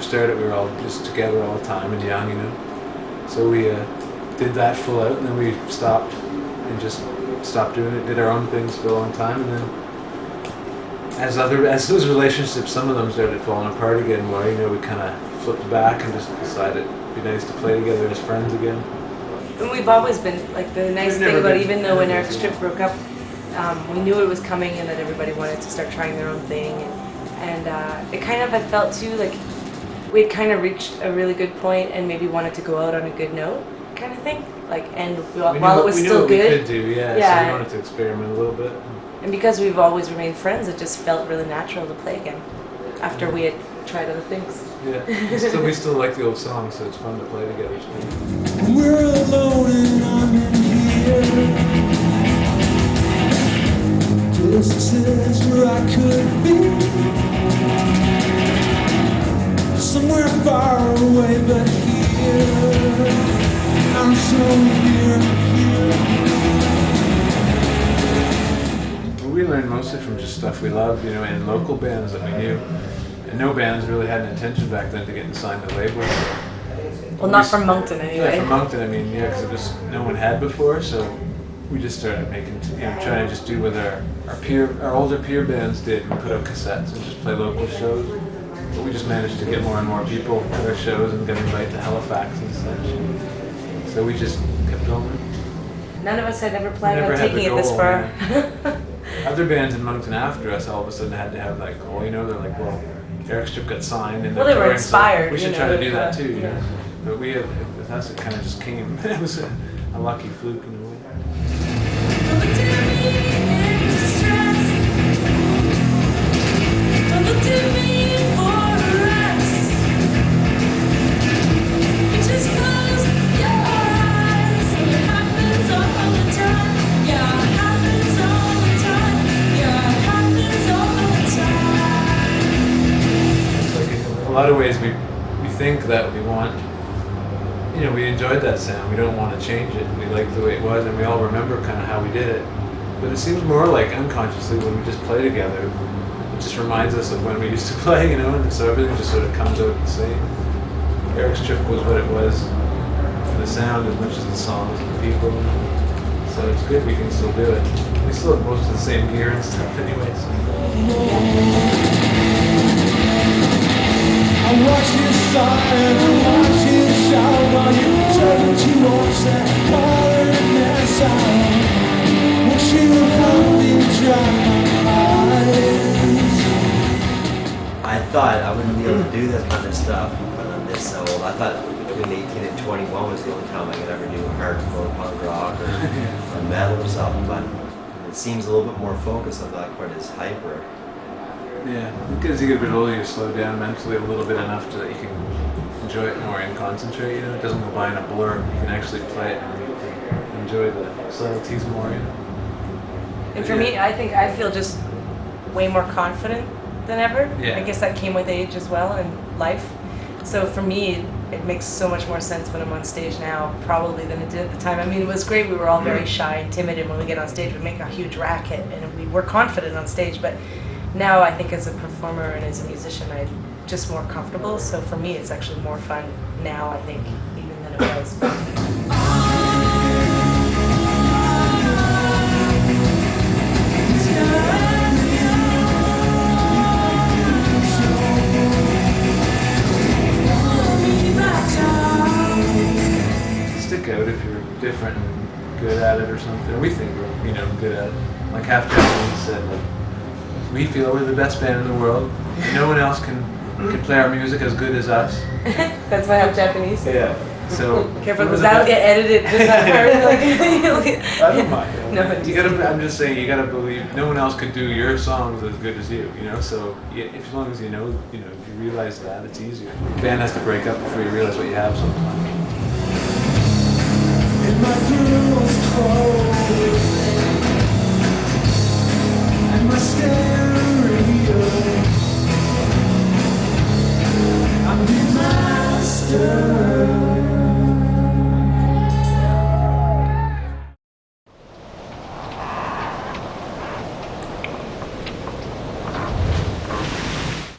started, we were all just together all the time and young, you know. So we did that full out, and then we stopped and just stopped doing it. Did our own things for a long time, and then as those relationships, some of them started falling apart again. Well, you know, we kind of flipped back and just decided it'd be nice to play together as friends again. And we've always been, like, the nice thing about, even though when Eric's Trip broke up, we knew it was coming and that everybody wanted to start trying their own thing. And it kind of, I felt too, like, we'd kind of reached a really good point and maybe wanted to go out on a good note, kind of thing. Like, and while it was still good. We could do, yeah. So we wanted to experiment a little bit. And because we've always remained friends, it just felt really natural to play again after we had tried other things. Yeah, we still like the old songs, so it's fun to play together. We're alone and I'm in here. This is where I could be. Somewhere far away, but here I'm so near here. We learned mostly from just stuff we loved, you know, and local bands that we knew. And no bands really had an intention back then to get signed to labels. Well, not from Moncton anyway. Yeah, from Moncton, I mean, yeah, because no one had before, so we just started making, trying to just do what our older peer bands did. We put up cassettes and just play local shows. But we just managed to get more and more people to our shows and get invited to Halifax and such. So we just kept going. None of us had ever planned on taking it this far. Yeah. Other bands in Moncton after us all of a sudden had to have that goal, you know, they're like, well, Eric's Trip got signed and well, they were inspired. So we should try to do that too, you know. But with us it kind of just came. It was a lucky fluke in a way. A lot of ways we think that we want, you know, we enjoyed that sound, we don't want to change it, we like the way it was, and we all remember kind of how we did it. But it seems more like unconsciously when we just play together, it just reminds us of when we used to play, you know, and so everything just sort of comes out the same. Eric's Trip was what it was, the sound as much as the songs and the people, so it's good we can still do it. We still have most of the same gear and stuff anyways. I watch you sigh and I watch you shout while you turn to watch that colored mess out. Wish you would help me dry my eyes. I thought I wouldn't be able to do this kind of stuff when I'm this old. I thought between 18 and 21 was the only time I could ever do hardcore punk rock or metal or something, but it seems a little bit more focused. I'm not quite as hyper. Yeah, because you get a bit older, you slow down mentally a little bit enough so that you can enjoy it more and concentrate, you know. It doesn't go by in a blur. You can actually play it and enjoy the subtleties more, you know. And for me, I feel just way more confident than ever. Yeah. I guess that came with age as well and life. So for me, it makes so much more sense when I'm on stage now, probably, than it did at the time. I mean, it was great. We were all very shy and timid, and when we get on stage, we make a huge racket, and we were confident on stage, but now I think as a performer and as a musician, I'm just more comfortable. So for me, it's actually more fun now, I think, even than it was. Stick out if you're different and good at it or something. We think we're, you know, good at it. Like Half Japanese said, like, we feel we're the best band in the world. No one else can play our music as good as us. That's why I'm Japanese. Yeah. So careful, because that'll get edited. I don't mind. No, you gotta. I'm just saying, you gotta believe no one else could do your songs as good as you. You know. So as long as you know, you realize that, it's easier. The band has to break up before you realize what you have sometimes.